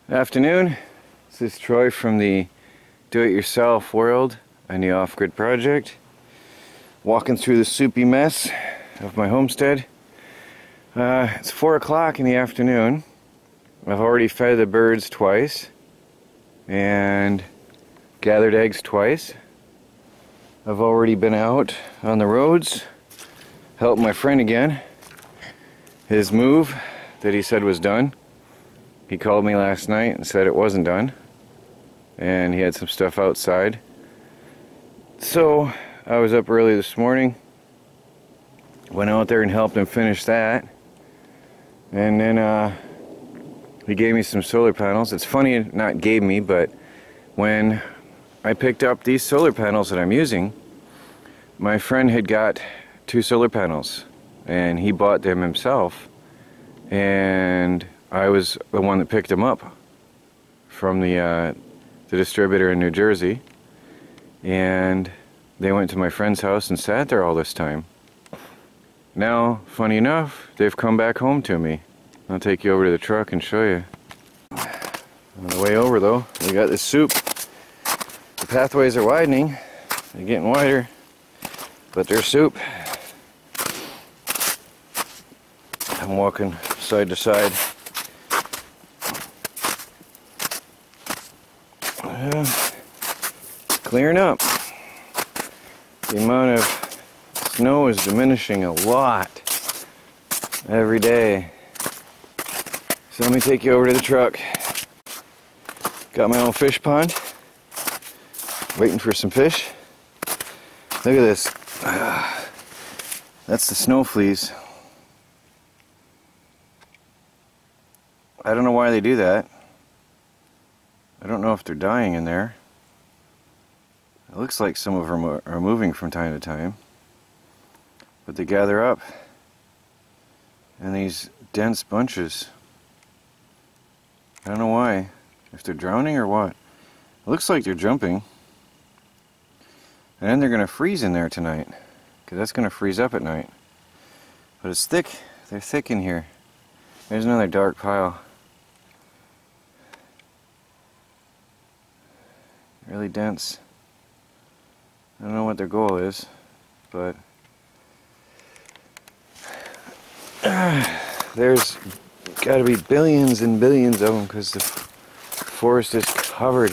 Afternoon, this is Troy from the Do-It-Yourself world and the Off-Grid Project. Walking through the soupy mess of my homestead. It's 4 o'clock in the afternoon. I've already fed the birds twice and gathered eggs twice. I've already been out on the roads, helped my friend again. His move that he said was done. He called me last night and said it wasn't done, and he had some stuff outside. So I was up early this morning, went out there and helped him finish that, and then he gave me some solar panels. It's funny, not gave me, but when I picked up these solar panels that I'm using, my friend had got 2 solar panels and he bought them himself, and I was the one that picked them up from the distributor in New Jersey, and they went to my friend's house and sat there all this time. Now, funny enough, they've come back home to me. I'll take you over to the truck and show you. On the way over though, we got this soup. The pathways are widening, they're getting wider, but they're soup. I'm walking side to side. Clearing up. The amount of snow is diminishing a lot every day. So let me take you over to the truck. Got my own fish pond. Waiting for some fish. Look at this. That's the snow fleas. I don't know why they do that. I don't know if they're dying in there. It looks like some of them are moving from time to time. But they gather up in these dense bunches. I don't know why. If they're drowning or what. It looks like they're jumping. And then they're going to freeze in there tonight, because that's going to freeze up at night. But it's thick. They're thick in here. There's another dark pile. Really dense. I don't know what their goal is, but there's got to be billions and billions of them, because the forest is covered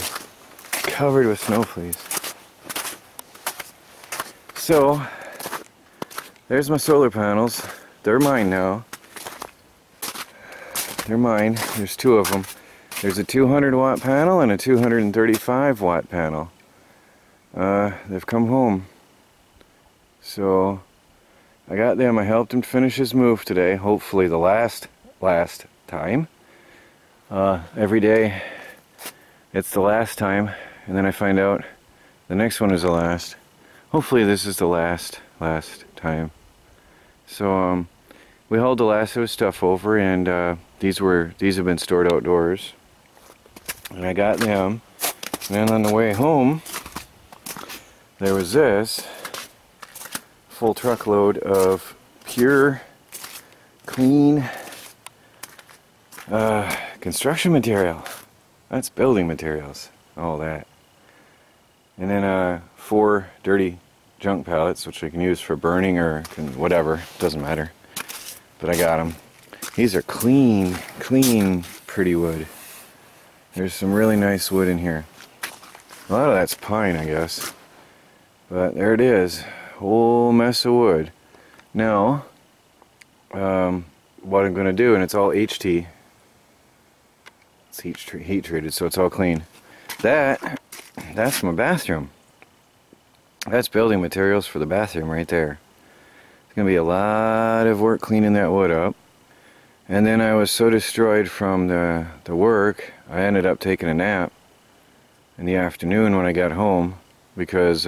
with snow fleas. So there's my solar panels. They're mine now. They're mine. There's 2 of them. There's a 200 watt panel and a 235 watt panel. They've come home. So I got them. I helped him finish his move today. Hopefully the last time. Every day it's the last time, and then I find out the next one is the last. Hopefully this is the last time. So we hauled the last of his stuff over, and these have been stored outdoors. And I got them. And then on the way home, there was this full truckload of pure, clean construction material. That's building materials, all that. And then 4 dirty junk pallets, which I can use for burning or whatever, doesn't matter. But I got them. These are clean, pretty wood. There's some really nice wood in here. A lot of that's pine, I guess. But there it is. Whole mess of wood. Now, what I'm going to do, and it's all HT. It's heat treated, so it's all clean. That's my bathroom. That's building materials for the bathroom right there. It's going to be a lot of work cleaning that wood up. And then I was so destroyed from the work, I ended up taking a nap in the afternoon when I got home, because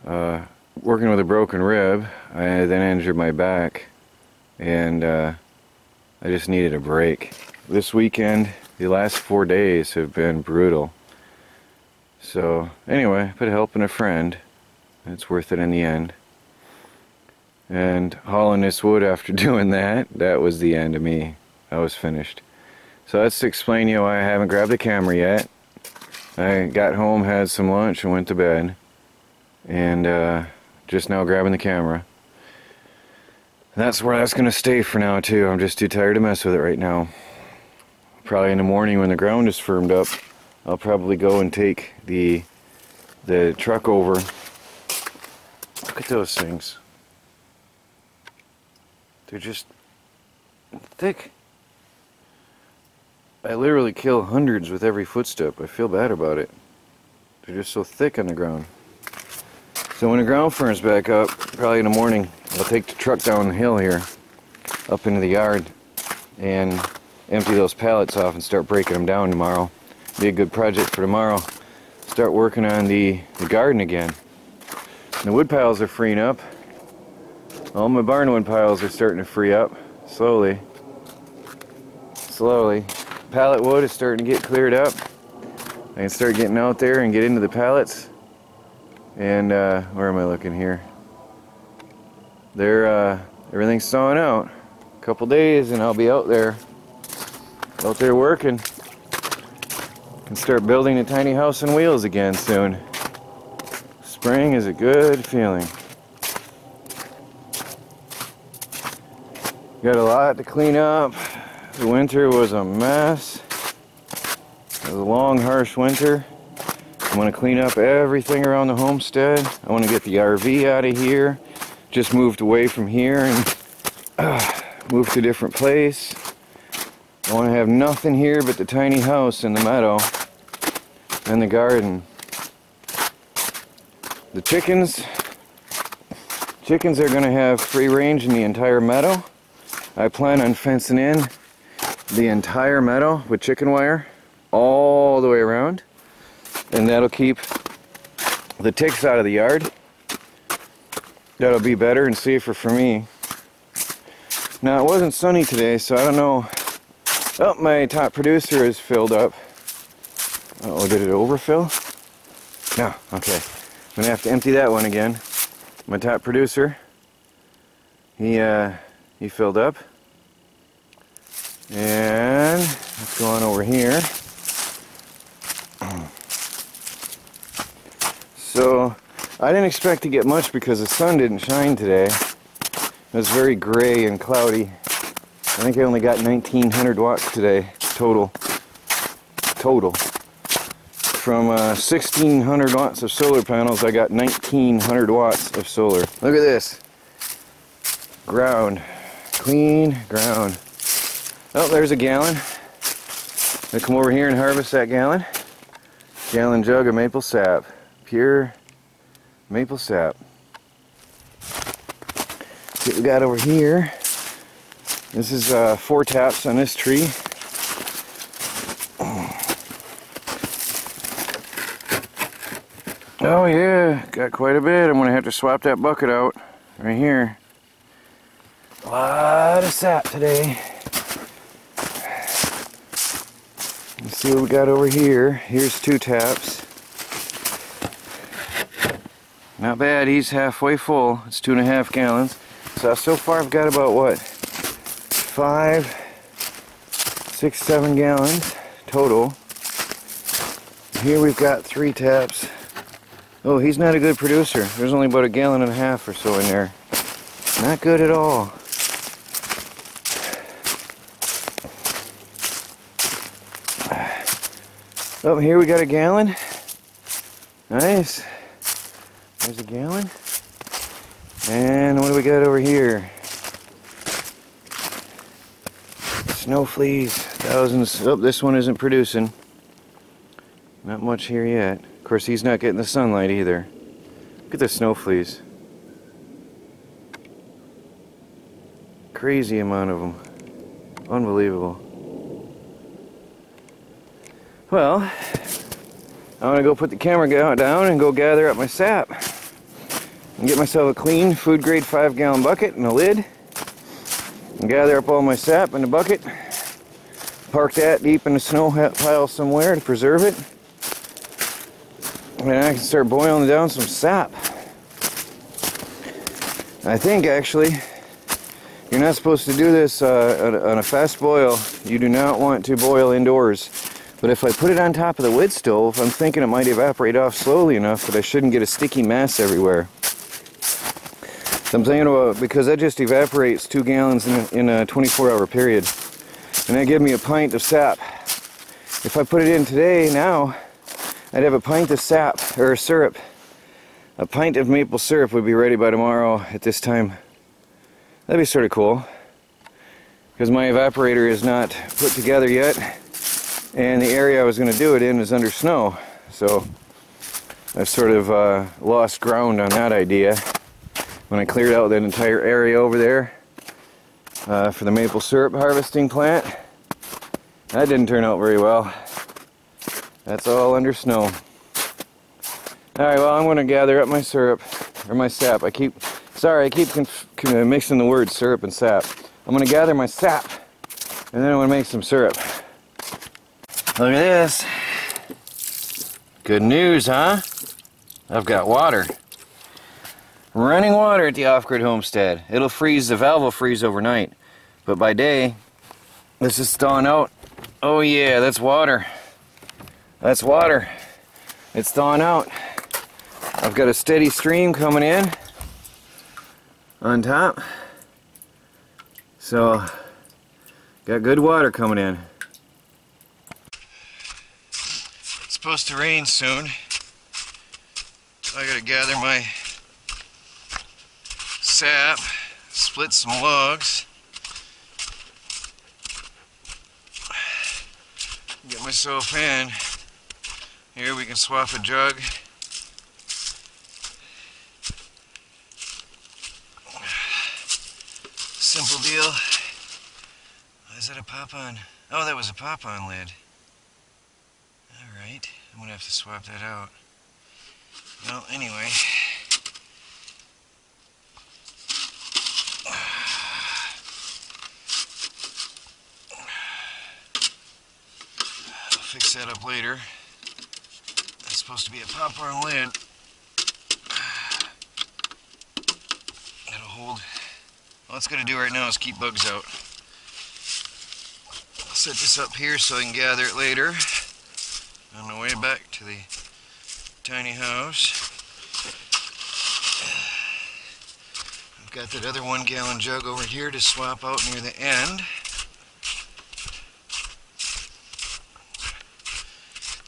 working with a broken rib, I then injured my back, and I just needed a break. This weekend, the last 4 days have been brutal. So anyway, but helping a friend, it's worth it in the end. And hauling this wood after doing that was the end of me. I was finished. So that's to explain you why I haven't grabbed the camera yet. I got home, had some lunch, and went to bed. And just now grabbing the camera. And that's where that's going to stay for now too. I'm just too tired to mess with it right now. Probably in the morning when the ground is firmed up, I'll probably go and take the truck over. Look at those things. They're just thick. I literally kill hundreds with every footstep. I feel bad about it. They're just so thick on the ground. So when the ground firms back up, probably in the morning, I'll take the truck down the hill here, up into the yard, and empty those pallets off and start breaking them down tomorrow. Be a good project for tomorrow. Start working on the garden again. The wood piles are freeing up. All my barn wood piles are starting to free up, slowly. Slowly. Pallet wood is starting to get cleared up. I can start getting out there and get into the pallets. And where am I looking here? Everything's thawing out. A couple days and I'll be out there working. Can start building a tiny house on wheels again soon. Spring is a good feeling. Got a lot to clean up. The winter was a mess. It was a long, harsh winter. I want to clean up everything around the homestead. I want to get the RV out of here. Just moved away from here and moved to a different place. I want to have nothing here but the tiny house in the meadow and the garden. The chickens are going to have free range in the entire meadow. I plan on fencing in the entire meadow with chicken wire all the way around, and that'll keep the ticks out of the yard. That'll be better and safer for me. Now it wasn't sunny today, so I don't know. Oh, my top producer is filled up. Uh-oh, did it overfill? No, okay. I'm gonna have to empty that one again. My top producer, he filled up. And let's go on over here. So I didn't expect to get much because the sun didn't shine today. It was very gray and cloudy. I think I only got 1900 watts today total. From 1600 watts of solar panels, I got 1900 watts of solar. Look at this. Ground. Clean ground. Oh, there's a gallon. I'm gonna come over here and harvest that gallon. Gallon jug of maple sap. Pure maple sap. See what we got over here. This is 4 taps on this tree. Oh yeah, got quite a bit. I'm gonna have to swap that bucket out right here. A lot of sap today. Let's see what we got over here. Here's 2 taps. Not bad, he's halfway full. It's 2.5 gallons. So far I've got about what? 5, 6, 7 gallons total. Here we've got 3 taps. Oh, he's not a good producer. There's only about 1.5 gallons or so in there. Not good at all. Oh, here we got 1 gallon. Nice. There's 1 gallon. And what do we got over here? Snow fleas, thousands. Oh, this one isn't producing. Not much here yet. Of course, he's not getting the sunlight either. Look at the snow fleas. Crazy amount of them. Unbelievable. Well, I'm gonna go put the camera down and go gather up my sap. And get myself a clean food grade 5 gallon bucket and a lid. And gather up all my sap in the bucket. Park that deep in the snow pile somewhere to preserve it. And I can start boiling down some sap. I think actually You're not supposed to do this on a fast boil. You do not want to boil indoors. But if I put it on top of the wood stove, I'm thinking it might evaporate off slowly enough that I shouldn't get a sticky mess everywhere. So I'm thinking about, because that just evaporates 2 gallons in a 24-hour period. And that gives me a pint of sap. If I put it in today, now, I'd have a pint of sap, or syrup. A pint of maple syrup would be ready by tomorrow at this time. That'd be sort of cool. Because my evaporator is not put together yet. And the area I was going to do it in is under snow. So I've sort of lost ground on that idea. When I cleared out that entire area over there for the maple syrup harvesting plant, that didn't turn out very well. That's all under snow. Alright, well, I'm going to gather up my syrup, or my sap. I keep mixing the words syrup and sap. I'm going to gather my sap, and then I'm going to make some syrup. Look at this. Good news, huh? I've got water. Running water at the off-grid homestead. It'll freeze, the valve will freeze overnight. But by day, this is thawing out. Oh yeah, that's water. That's water. It's thawing out. I've got a steady stream coming in on top. So, got good water coming in. It's supposed to rain soon. So I gotta gather my sap, split some logs, get myself in. Here we can swap a jug. Simple deal. Is that a pop-on? Oh, that was a pop-on lid. Alright, I'm gonna have to swap that out. Well, anyway. I'll fix that up later. That's supposed to be a pop-on lid. That'll hold. All it's going to do right now is keep bugs out. I'll set this up here so I can gather it later on the way back to the tiny house. I've got that other 1 gallon jug over here to swap out near the end.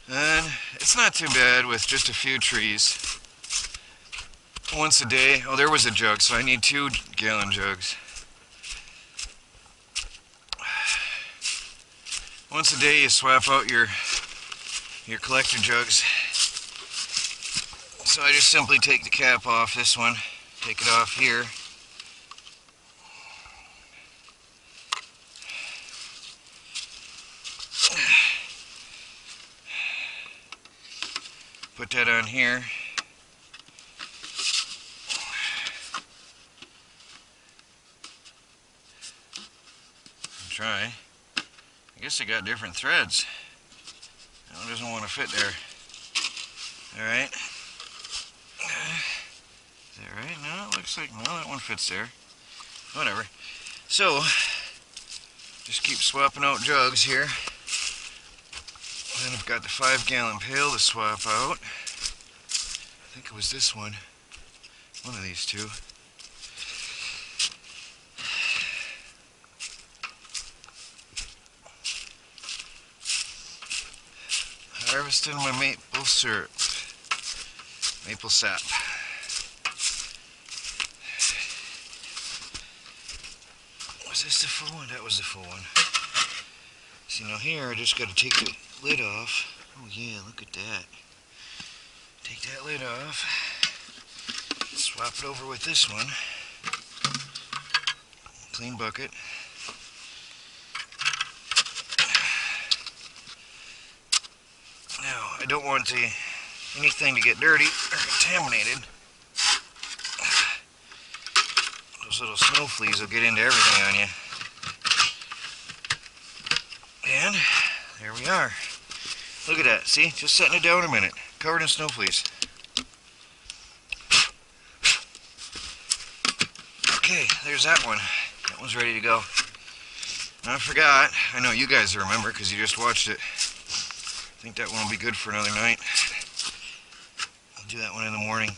And it's not too bad with just a few trees. Once a day. Oh, there was a jug, so I need 2 gallon jugs. Once a day you swap out your collector jugs. So I just simply take the cap off this one, take it off here. Put that on here. Try. I guess they got different threads. That one doesn't want to fit there. Alright. Is that right? No, it looks like, no, that one fits there. Whatever. So, just keep swapping out jugs here. Then I've got the 5 gallon pail to swap out. I think it was this one. One of these two. Harvesting my maple syrup, maple sap. Was this the full one? That was the full one. See, now here I just got to take the lid off. Oh yeah, look at that. Take that lid off. Swap it over with this one. Clean bucket. Now, I don't want anything to get dirty or contaminated. Those little snow fleas will get into everything on you. And there we are. Look at that. See? Just setting it down a minute. Covered in snow fleas. Okay, there's that one. That one's ready to go. And I forgot, I know you guys remember because you just watched it. I think that one will be good for another night. I'll do that one in the morning.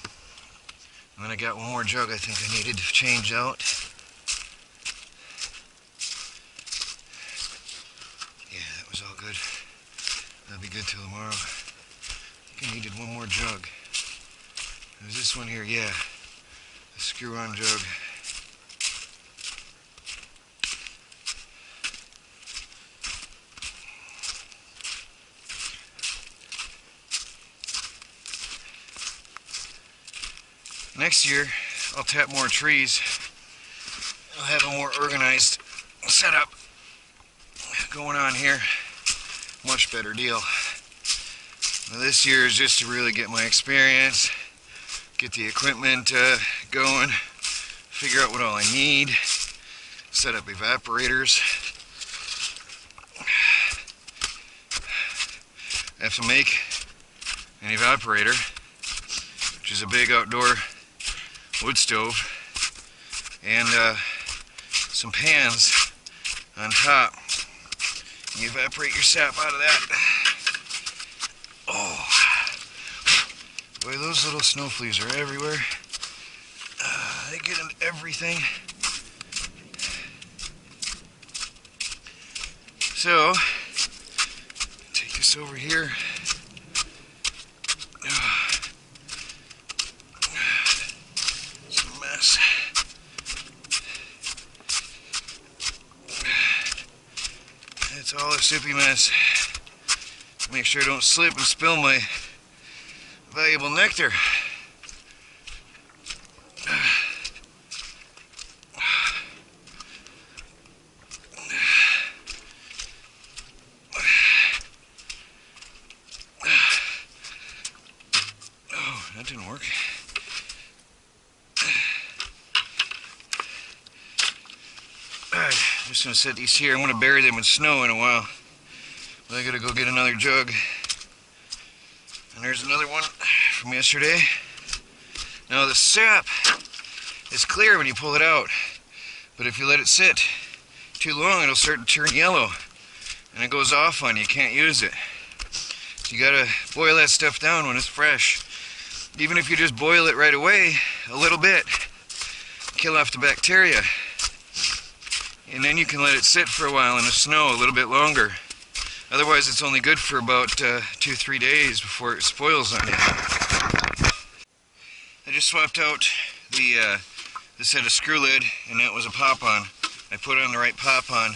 And then I got one more jug I think I needed to change out. Yeah, that was all good. That'll be good till tomorrow. I think I needed one more jug. There's this one here, yeah. A screw-on jug. Next year, I'll tap more trees. I'll have a more organized setup going on here. Much better deal. Now this year is just to really get my experience, get the equipment going, figure out what all I need, set up evaporators. I have to make an evaporator, which is a big outdoor wood stove, and some pans on top. You evaporate your sap out of that. Oh, boy, those little snow fleas are everywhere. They get into everything. So, take this over here. It's all a soupy mess. Make sure I don't slip and spill my valuable nectar. Oh, that didn't work. I'm just going to set these here. I'm going to bury them in snow in a while. But I got to go get another jug. And there's another one from yesterday. Now the sap is clear when you pull it out. But if you let it sit too long, it'll start to turn yellow. And it goes off on you. You can't use it. So you got to boil that stuff down when it's fresh. Even if you just boil it right away, a little bit, kill off the bacteria. And then you can let it sit for a while in the snow a little bit longer. Otherwise it's only good for about 2-3 days before it spoils on you. I just swapped out the this had a screw lid and that was a pop-on. I put on the right pop-on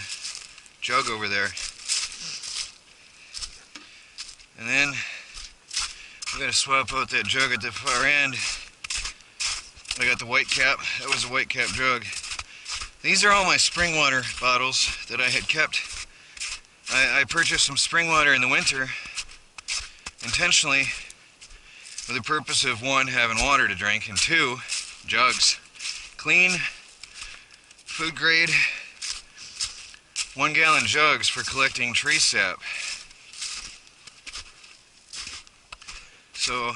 jug over there. And then I gotta swap out that jug at the far end. I got the white cap. That was a white cap jug. These are all my spring water bottles that I had kept. I purchased some spring water in the winter intentionally for the purpose of 1, having water to drink, and 2, jugs. Clean, food grade, 1-gallon jugs for collecting tree sap. So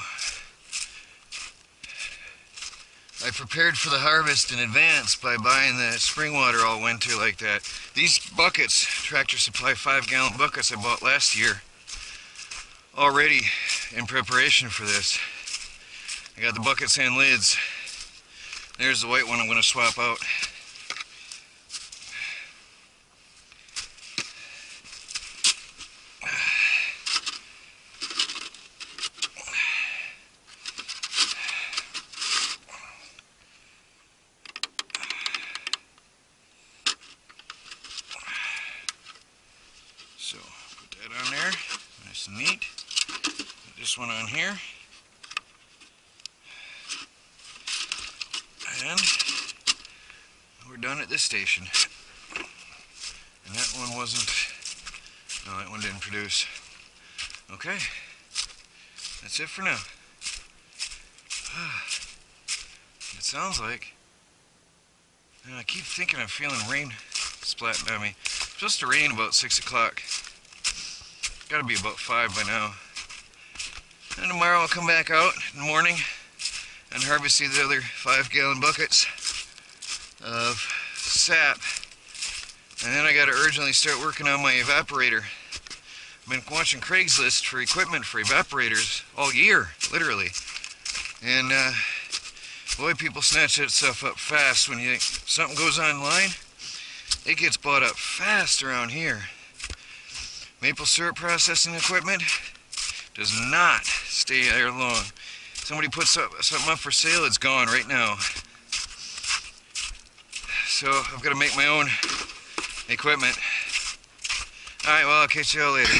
I prepared for the harvest in advance by buying the spring water all winter like that. These buckets, Tractor Supply 5-gallon buckets I bought last year, already in preparation for this. I got the buckets and lids. There's the white one I'm going to swap out. So, put that on there, nice and neat. Put this one on here. And we're done at this station. And that one wasn't, no, that one didn't produce. Okay, that's it for now. It sounds like, I keep thinking I'm feeling rain splatting on me. It's supposed to rain about 6 o'clock. Gotta be about 5 by now. And tomorrow I'll come back out in the morning and harvest these other 5-gallon buckets of sap And then I got to urgently start working on my evaporator. I've been watching Craigslist for equipment for evaporators all year, literally. And boy, people snatch that stuff up fast. When something goes online, it gets bought up fast around here. Maple syrup processing equipment does not stay there long. Somebody puts something up for sale, it's gone right now. So I've got to make my own equipment. Alright, well, I'll catch you all later.